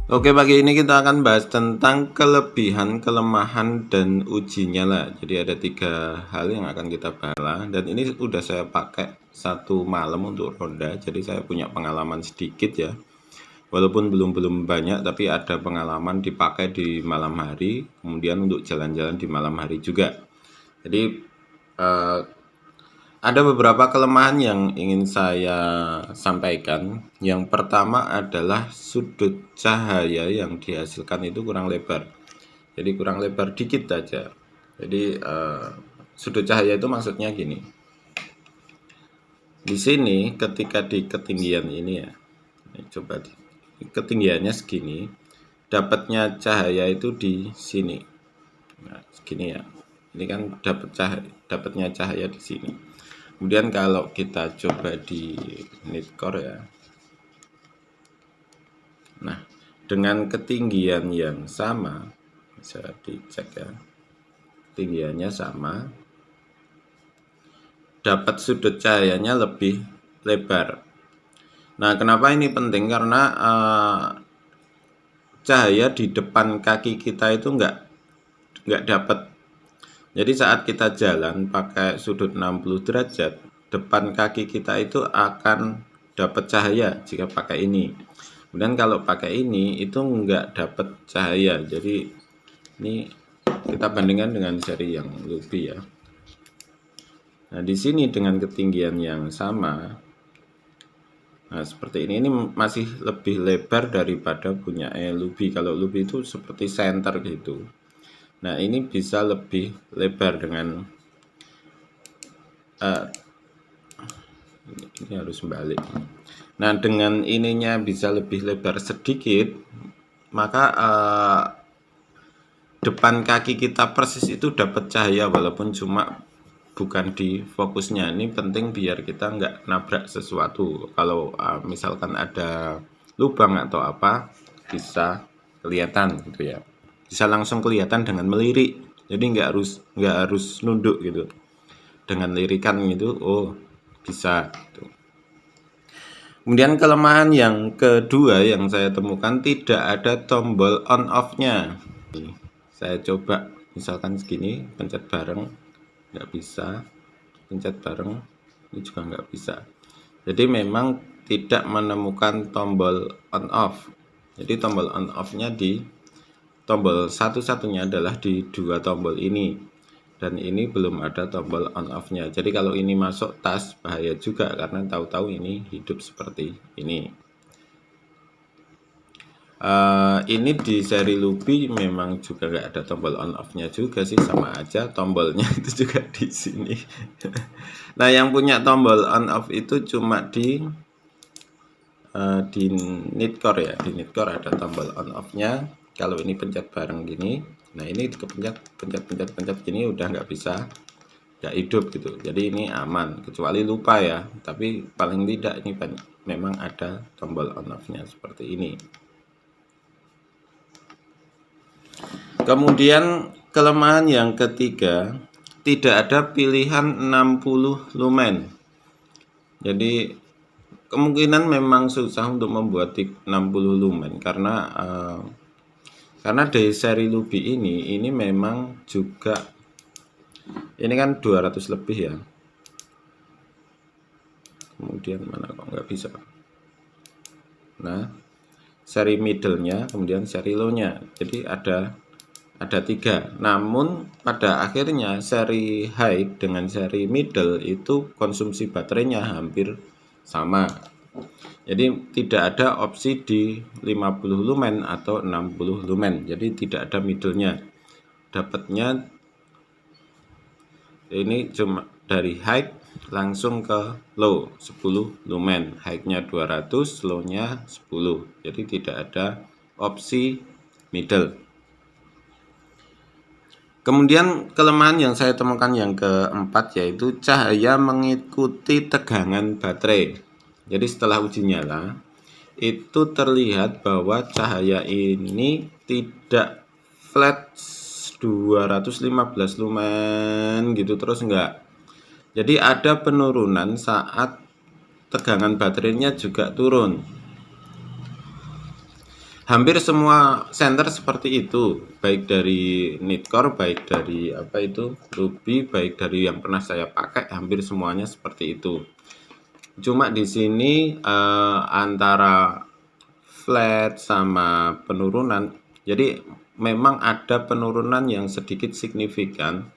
Oke, pagi ini kita akan bahas tentang kelebihan, kelemahan, dan uji nyala. Jadi ada 3 hal yang akan kita bahas. Dan ini udah saya pakai 1 malam untuk ronda. Jadi saya punya pengalaman sedikit ya. Walaupun belum banyak, tapi ada pengalaman dipakai di malam hari. Kemudian untuk jalan-jalan di malam hari juga. Jadi eh, ada beberapa kelemahan yang ingin saya sampaikan. Yang pertama adalah sudut cahaya yang dihasilkan itu kurang lebar. Jadi kurang lebar dikit aja. Jadi sudut cahaya itu maksudnya gini. Di sini ketika di ketinggian ini ya, coba di ketinggiannya segini, dapatnya cahaya itu di sini. Nah, segini ya. Ini kan dapatnya cahaya di sini. Kemudian kalau kita coba di nitcore ya. Nah, dengan ketinggian yang sama, bisa dicek ya. Ketinggiannya sama, dapat sudut cahayanya lebih lebar. Nah, kenapa ini penting? Karena cahaya di depan kaki kita itu nggak dapat. Jadi saat kita jalan pakai sudut 60 derajat, depan kaki kita itu akan dapat cahaya jika pakai ini. Kemudian kalau pakai ini itu nggak dapat cahaya. Jadi ini kita bandingkan dengan seri yang Luby ya. Nah, di sini dengan ketinggian yang sama, nah seperti ini masih lebih lebar daripada punya Luby. Kalau Luby itu seperti center gitu. Nah, ini bisa lebih lebar dengan ini harus balik. Nah, dengan ininya bisa lebih lebar sedikit, maka depan kaki kita persis itu dapat cahaya walaupun cuma bukan di fokusnya. Ini penting biar kita nggak nabrak sesuatu. Kalau misalkan ada lubang atau apa, bisa kelihatan gitu ya. Bisa langsung kelihatan dengan melirik. Jadi nggak harus nunduk gitu. Dengan lirikan gitu, oh bisa. Gitu. Kemudian kelemahan yang kedua yang saya temukan tidak ada tombol on off-nya. Saya coba misalkan segini, pencet bareng, nggak bisa. Pencet bareng, ini juga nggak bisa. Jadi memang tidak menemukan tombol on off. Jadi tombol on off-nya di tombol satu-satunya adalah di 2 tombol ini. Dan ini belum ada tombol on off-nya. Jadi kalau ini masuk tas bahaya juga karena tahu-tahu ini hidup seperti ini. Ini di seri Luby memang juga nggak ada tombol on off-nya juga sih, sama aja tombolnya itu juga di sini. Nah, yang punya tombol on off itu cuma di nitcore ya. Di nitcore ada tombol on off-nya. Kalau ini pencet bareng gini, nah ini pencet gini udah nggak bisa, nggak hidup gitu. Jadi ini aman, kecuali lupa ya. Tapi paling tidak ini memang ada tombol on off-nya seperti ini. Kemudian kelemahan yang ketiga, tidak ada pilihan 60 lumen. Jadi kemungkinan memang susah untuk membuat 60 lumen karena dari seri Luby ini memang juga ini kan 200 lebih ya. Kemudian mana kok nggak bisa. Nah, seri middle-nya, kemudian seri low-nya. Jadi ada 3. Namun pada akhirnya seri high dengan seri middle itu konsumsi baterainya hampir sama. Jadi tidak ada opsi di 50 lumen atau 60 lumen. Jadi tidak ada middle-nya. Dapatnya ini cuma dari high langsung ke low 10 lumen. High-nya 200, low-nya 10. Jadi tidak ada opsi middle. Kemudian kelemahan yang saya temukan yang keempat yaitu cahaya mengikuti tegangan baterai. Jadi setelah uji nyala itu terlihat bahwa cahaya ini tidak flat 215 lumen gitu terus enggak. Jadi ada penurunan saat tegangan baterainya juga turun. Hampir semua senter seperti itu, baik dari Nitcore, baik dari apa itu Ruby, baik dari yang pernah saya pakai, hampir semuanya seperti itu. Cuma di sini antara flat sama penurunan, jadi memang ada penurunan yang sedikit signifikan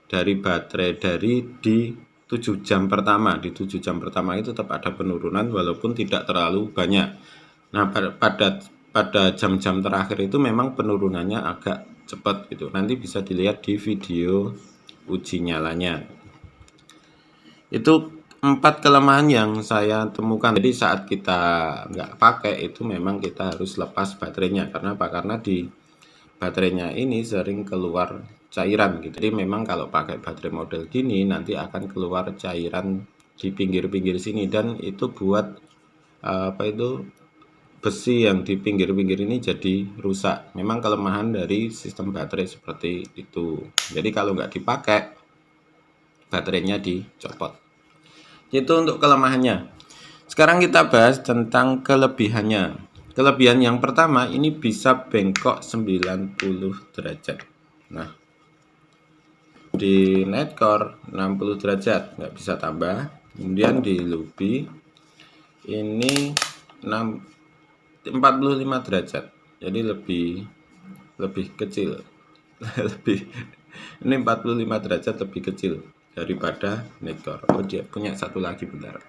dari baterai dari di 7 jam pertama. Di 7 jam pertama itu tetap ada penurunan walaupun tidak terlalu banyak. Nah, pada jam-jam terakhir itu memang penurunannya agak cepat gitu. Nanti bisa dilihat di video uji nyalanya. Itu 4 kelemahan yang saya temukan. Jadi saat kita nggak pakai itu memang kita harus lepas baterainya. Karena apa? Karena di baterainya ini sering keluar cairan gitu. Jadi memang kalau pakai baterai model gini nanti akan keluar cairan di pinggir-pinggir sini, dan itu buat apa itu besi yang di pinggir-pinggir ini jadi rusak. Memang kelemahan dari sistem baterai seperti itu. Jadi kalau nggak dipakai baterainya dicopot. Itu untuk kelemahannya. Sekarang kita bahas tentang kelebihannya. Kelebihan yang pertama, ini bisa bengkok 90 derajat. Nah, di Nitcore 60 derajat, nggak bisa tambah. Kemudian di Ruby ini 45 derajat. Jadi lebih kecil. Ini 45 derajat lebih kecil daripada Nitcore. Oh, dia punya satu lagi, bentar.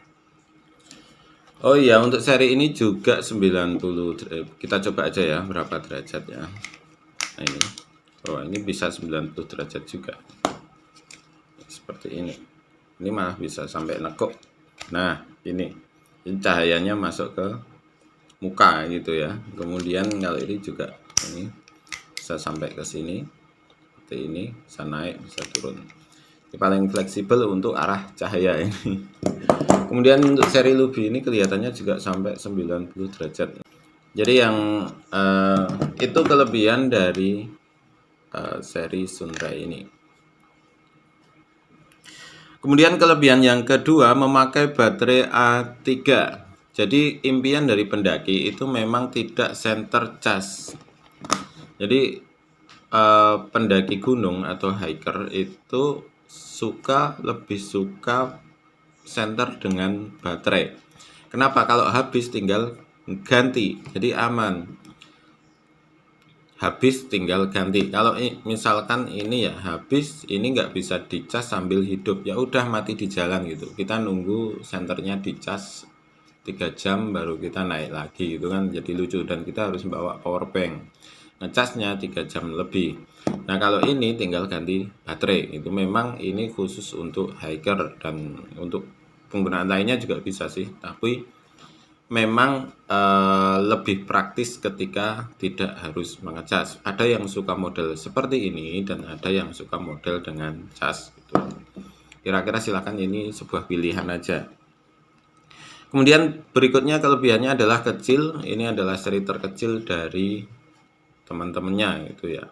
Oh iya, untuk seri ini juga 90 derajat. Kita coba aja ya berapa derajat ya. Nah ini. Oh, ini bisa 90 derajat juga. Seperti ini. Ini malah bisa sampai nekuk. Nah, ini cahayanya masuk ke muka gitu ya. Kemudian kalau ini juga ini bisa sampai ke sini. Seperti ini, bisa naik, bisa turun. Ini paling fleksibel untuk arah cahaya ini. Kemudian untuk seri Ruby ini kelihatannya juga sampai 90 derajat. Jadi yang itu kelebihan dari seri Sunray ini. Kemudian kelebihan yang kedua, memakai baterai A3. Jadi impian dari pendaki itu memang tidak center charge. Jadi pendaki gunung atau hiker itu lebih suka center dengan baterai. Kenapa? Kalau habis tinggal ganti, jadi aman. Habis tinggal ganti. Kalau misalkan ini ya habis, ini nggak bisa dicas sambil hidup, ya udah mati di jalan gitu. Kita nunggu senternya dicas 3 jam baru kita naik lagi gitu kan, jadi lucu. Dan kita harus bawa power bank, ngecasnya 3 jam lebih. Nah kalau ini tinggal ganti baterai, itu memang ini khusus untuk hiker, dan untuk penggunaan lainnya juga bisa sih, tapi memang lebih praktis ketika tidak harus mengecas. Ada yang suka model seperti ini dan ada yang suka model dengan cas gitu. Kira-kira silakan, ini sebuah pilihan aja. Kemudian berikutnya kelebihannya adalah kecil. Ini adalah seri terkecil dari teman-temannya gitu ya.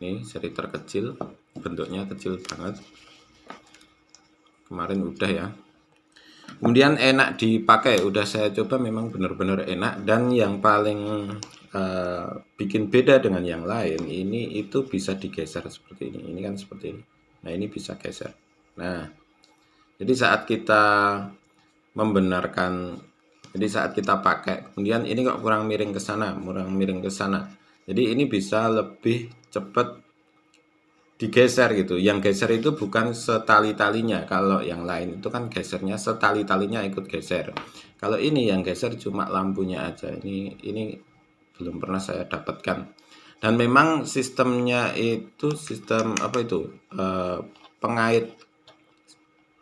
Ini seri terkecil, bentuknya kecil banget. Kemarin udah ya. Kemudian enak dipakai, udah saya coba memang benar-benar enak. Dan yang paling bikin beda dengan yang lain, ini itu bisa digeser seperti ini. Ini kan seperti ini. Nah ini bisa geser. Nah jadi saat kita membenarkan, jadi saat kita pakai, kemudian ini kok kurang miring ke sana, jadi ini bisa lebih cepat digeser gitu. Yang geser itu bukan setali-talinya. Kalau yang lain itu kan gesernya setali-talinya ikut geser. Kalau ini yang geser cuma lampunya aja. Ini belum pernah saya dapatkan. Dan memang sistemnya itu sistem apa itu? Pengait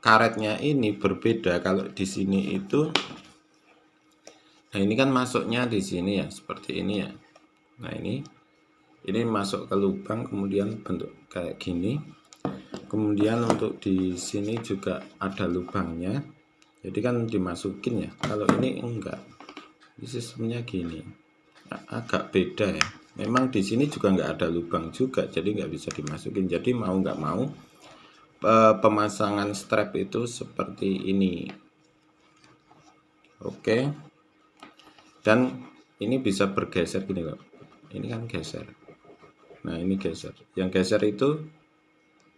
karetnya ini berbeda. Kalau di sini itu, nah ini kan masuknya di sini ya, seperti ini ya. Nah ini masuk ke lubang, kemudian bentuk kayak gini. Kemudian untuk di sini juga ada lubangnya. Jadi kan dimasukin ya. Kalau ini enggak. Ini sistemnya gini. Agak beda ya. Memang di sini juga enggak ada lubang juga, jadi enggak bisa dimasukin. Jadi mau enggak mau pemasangan strap itu seperti ini. Oke. Dan ini bisa bergeser gini loh. Ini kan geser. Nah, ini geser. Yang geser itu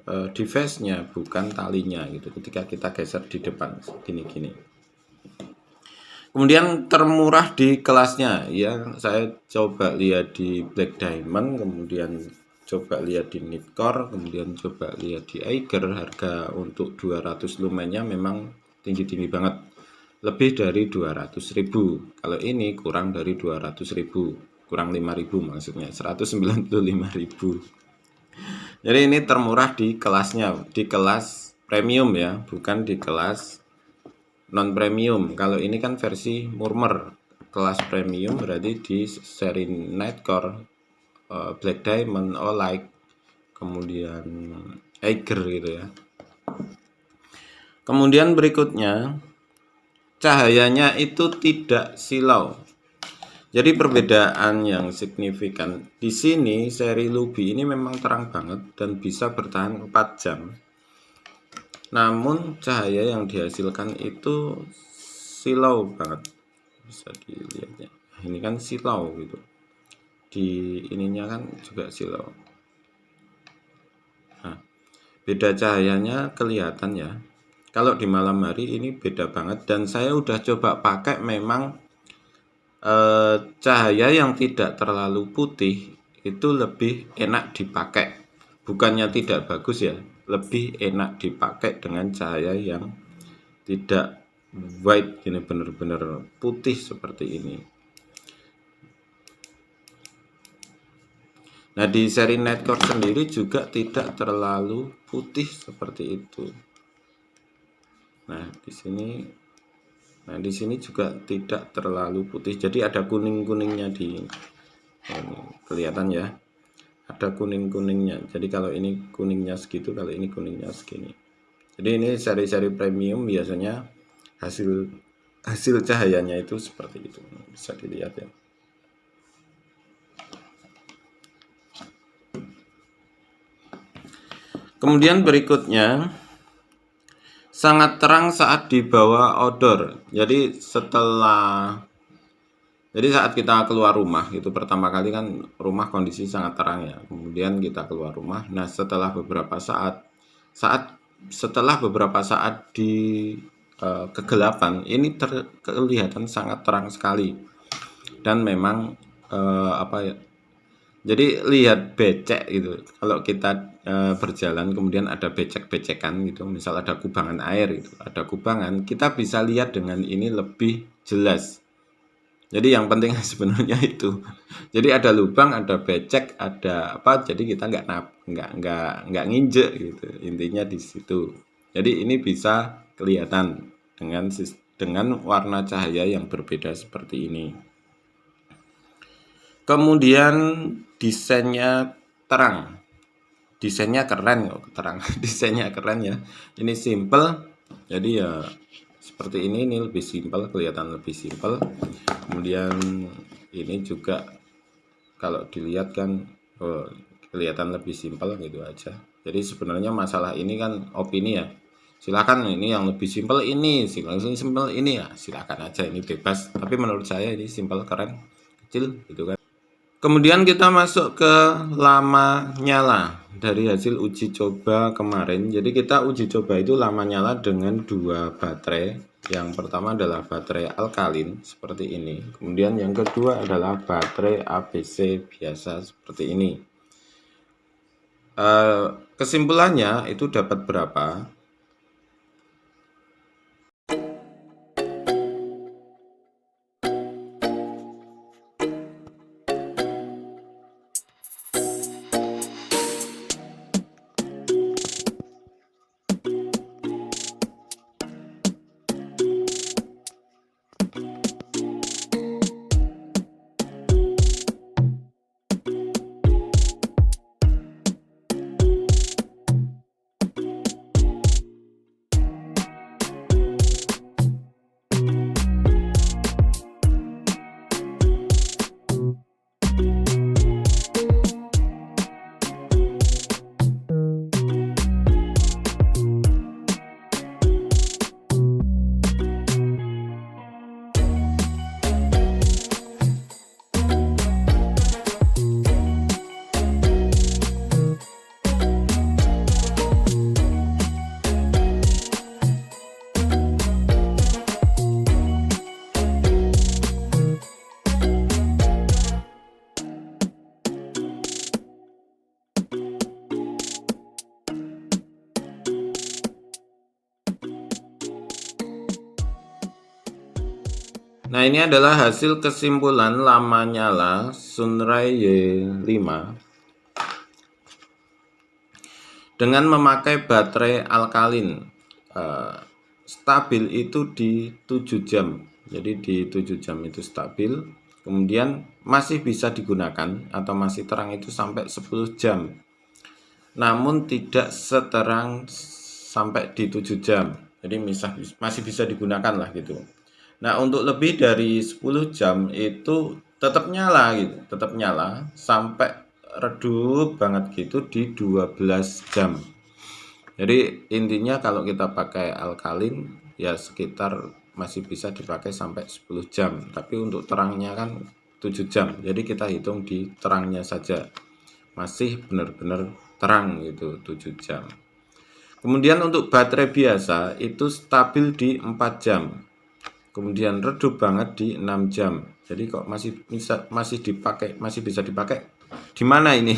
device-nya, bukan talinya gitu. Ketika kita geser di depan gini-gini. Kemudian termurah di kelasnya, ya saya coba lihat di Black Diamond, kemudian coba lihat di Nitcore, kemudian coba lihat di Eiger. Harga untuk 200 lumennya memang tinggi-tinggi banget, lebih dari 200.000. Kalau ini kurang dari 200.000, kurang 5.000 maksudnya, 195.000. Jadi ini termurah di kelasnya, di kelas premium ya, bukan di kelas non premium. Kalau ini kan versi murmur. Kelas premium berarti di seri Nightcore, Black Diamond, Olight, kemudian Eiger gitu ya. Kemudian berikutnya, cahayanya itu tidak silau. Jadi perbedaan yang signifikan di sini, seri Luby ini memang terang banget dan bisa bertahan 4 jam. Namun cahaya yang dihasilkan itu silau banget, bisa dilihat ya. Ini kan silau gitu, di ininya kan juga silau. Nah, beda cahayanya kelihatan ya. Kalau di malam hari ini beda banget, dan saya udah coba pakai, memang cahaya yang tidak terlalu putih itu lebih enak dipakai. Bukannya tidak bagus ya, lebih enak dipakai dengan cahaya yang tidak white ini, benar-benar putih seperti ini. Nah, di seri Nightcore sendiri juga tidak terlalu putih seperti itu. Nah, di sini juga tidak terlalu putih. Jadi ada kuning-kuningnya di ini, kelihatan ya. Ada kuning-kuningnya. Jadi kalau ini kuningnya segitu, kalau ini kuningnya segini. Jadi ini seri-seri premium biasanya hasil cahayanya itu seperti itu. Bisa dilihat ya. Kemudian berikutnya, sangat terang saat dibawa outdoor. Jadi saat kita keluar rumah itu, pertama kali kan rumah kondisi sangat terang ya. Kemudian kita keluar rumah. Nah, setelah beberapa saat di kegelapan, ini kelihatan sangat terang sekali. Dan memang apa ya? Jadi lihat becek gitu. Kalau kita berjalan kemudian ada becek-becekan gitu, misal ada kubangan air gitu, ada kubangan, kita bisa lihat dengan ini lebih jelas. Jadi yang penting sebenarnya itu. Jadi ada lubang, ada becek, ada apa? Jadi kita nggak nginjek gitu. Intinya di situ. Jadi ini bisa kelihatan dengan warna cahaya yang berbeda seperti ini. Kemudian desainnya terang. Desainnya keren kok, terang. Desainnya keren ya. Ini simple. Jadi ya seperti ini lebih simpel, kelihatan lebih simpel. Kemudian ini juga kalau dilihat kan kelihatan lebih simpel gitu aja. Jadi sebenarnya masalah ini kan opini ya. Silakan ini yang lebih simpel ini, simpel ini ya, silakan aja, ini bebas. Tapi menurut saya ini simpel, keren, kecil gitu kan. Kemudian kita masuk ke lama nyala dari hasil uji coba kemarin. Jadi kita uji coba itu lama nyala dengan 2 baterai. Yang pertama adalah baterai alkalin seperti ini. Kemudian yang kedua adalah baterai ABC biasa seperti ini. Kesimpulannya itu dapat berapa? Nah, ini adalah hasil kesimpulan lama nyala Sunray Y5 dengan memakai baterai alkalin. Stabil itu di 7 jam. Jadi di 7 jam itu stabil. Kemudian masih bisa digunakan atau masih terang itu sampai 10 jam. Namun tidak seterang sampai di 7 jam. Jadi masih bisa digunakan lah gitu. Nah, untuk lebih dari 10 jam itu tetap nyala gitu, tetap nyala sampai redup banget gitu di 12 jam. Jadi intinya kalau kita pakai alkalin ya sekitar masih bisa dipakai sampai 10 jam. Tapi untuk terangnya kan 7 jam. Jadi kita hitung di terangnya saja. Masih benar-benar terang gitu 7 jam. Kemudian untuk baterai biasa itu stabil di 4 jam. Kemudian redup banget di 6 jam. Jadi kok masih bisa dipakai di mana ini?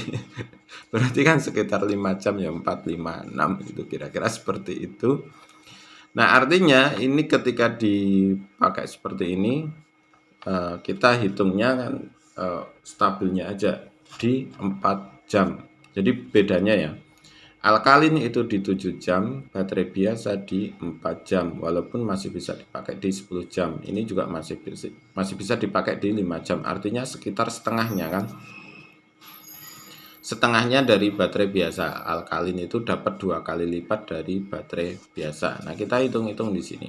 Berarti kan sekitar 5 jam ya, 4, 5, 6 gitu kira-kira seperti itu. Nah, artinya ini ketika dipakai seperti ini kita hitungnya kan stabilnya aja di 4 jam. Jadi bedanya ya. Alkalin itu di 7 jam, baterai biasa di 4 jam, walaupun masih bisa dipakai di 10 jam. Ini juga masih bisa dipakai di 5 jam, artinya sekitar setengahnya kan. Setengahnya dari baterai biasa. Alkalin itu dapat 2 kali lipat dari baterai biasa. Nah, kita hitung-hitung di sini.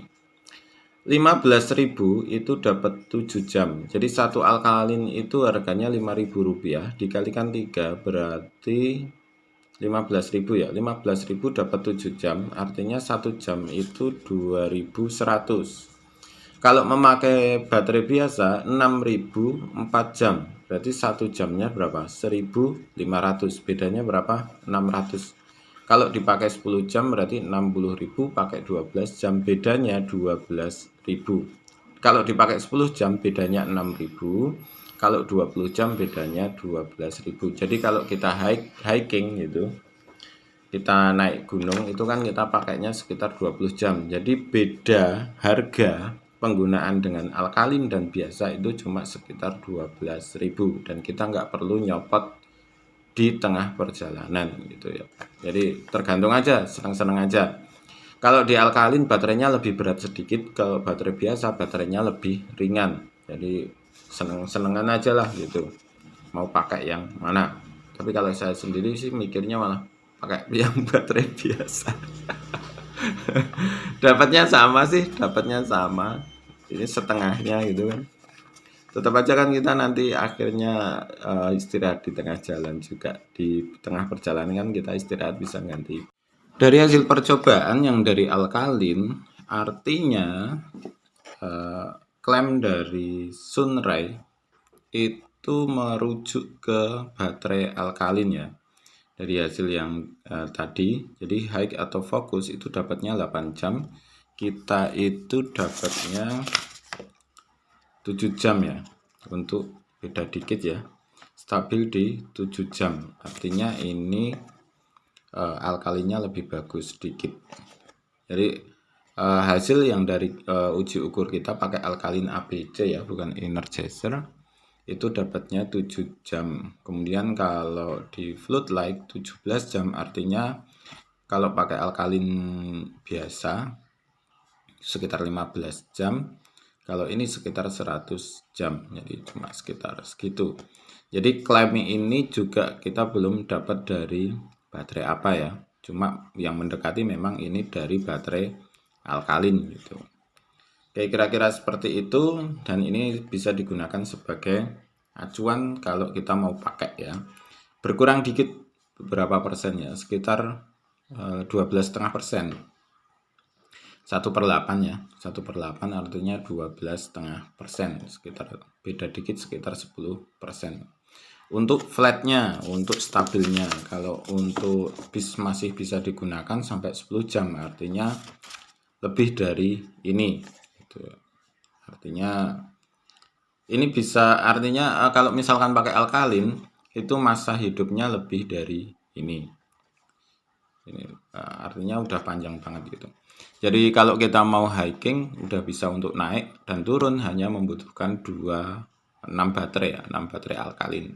15.000 itu dapat 7 jam. Jadi satu alkalin itu harganya Rp5.000 dikalikan 3 berarti 15.000 ya. 15.000 dapat 7 jam, artinya 1 jam itu 2.100. Kalau memakai baterai biasa 6.000 4 jam. Berarti 1 jamnya berapa? 1.500. Bedanya berapa? 600. Kalau dipakai 10 jam berarti 60.000, pakai 12 jam bedanya 12.000. Kalau dipakai 10 jam bedanya 6.000. Kalau 20 jam bedanya 12.000. Jadi kalau kita hiking gitu, kita naik gunung itu kan kita pakainya sekitar 20 jam. Jadi beda harga penggunaan dengan alkalin dan biasa itu cuma sekitar 12.000 dan kita nggak perlu nyopot di tengah perjalanan gitu ya. Jadi tergantung aja, senang-senang aja. Kalau di alkalin baterainya lebih berat sedikit, kalau baterai biasa baterainya lebih ringan. Jadi seneng-senengan aja lah gitu, mau pakai yang mana. Tapi kalau saya sendiri sih mikirnya malah pakai yang baterai biasa. Dapatnya sama sih, dapatnya sama, ini setengahnya gitu kan. Tetap aja kan kita nanti akhirnya istirahat di tengah jalan juga. Di tengah perjalanan kan kita istirahat bisa ganti. Dari hasil percobaan yang dari alkalin, artinya klaim dari Sunray itu merujuk ke baterai alkalin ya. Dari hasil yang tadi, jadi high atau fokus itu dapatnya 8 jam, kita itu dapatnya 7 jam ya. Untuk beda dikit ya, stabil di 7 jam, artinya ini alkalinnya lebih bagus sedikit. Jadi hasil yang dari uji ukur kita pakai alkalin ABC ya, bukan Energizer, itu dapatnya 7 jam. Kemudian kalau di Floodlight 17 jam, artinya kalau pakai alkalin biasa sekitar 15 jam. Kalau ini sekitar 100 jam. Jadi cuma sekitar segitu. Jadi klaim ini juga kita belum dapat dari baterai apa ya. Cuma yang mendekati memang ini dari baterai alkalin gitu. Oke, kira-kira seperti itu, dan ini bisa digunakan sebagai acuan kalau kita mau pakai ya. Berkurang dikit beberapa persen ya, sekitar 12,5%. 1/8 ya, 1/8 artinya 12,5%, sekitar beda dikit sekitar 10%. Untuk flatnya, untuk stabilnya, kalau untuk masih bisa digunakan sampai 10 jam, artinya lebih dari ini gitu. Artinya ini bisa, artinya kalau misalkan pakai alkalin itu masa hidupnya lebih dari ini. Ini artinya udah panjang banget gitu. Jadi kalau kita mau hiking udah bisa untuk naik dan turun, hanya membutuhkan 6 baterai ya, 6 baterai alkalin.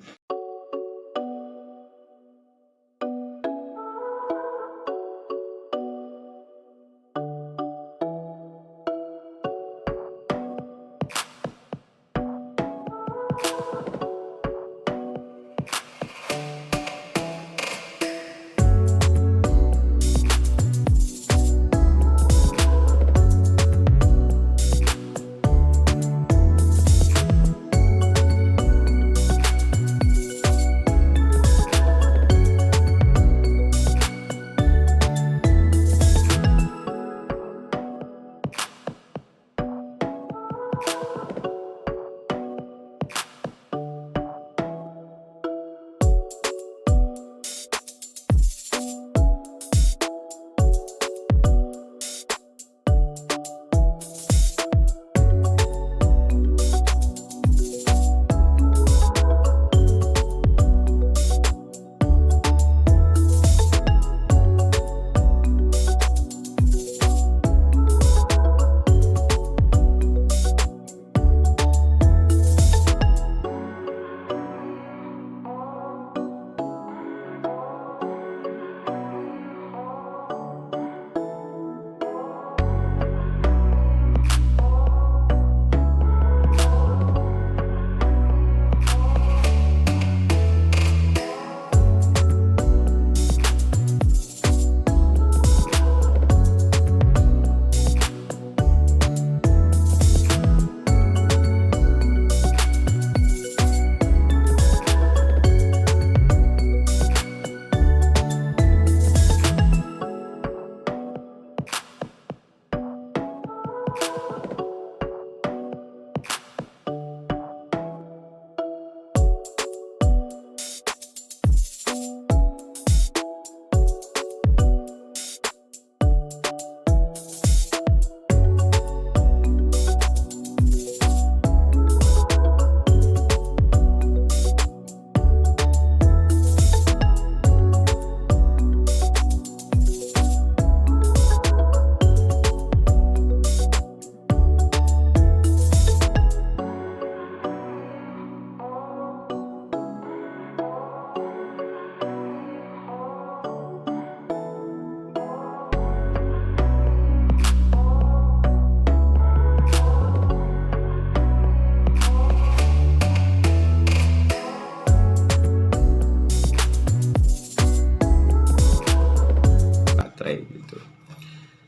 Gitu.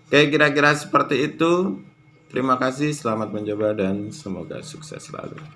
Oke, kira-kira seperti itu. Terima kasih, selamat mencoba dan semoga sukses selalu.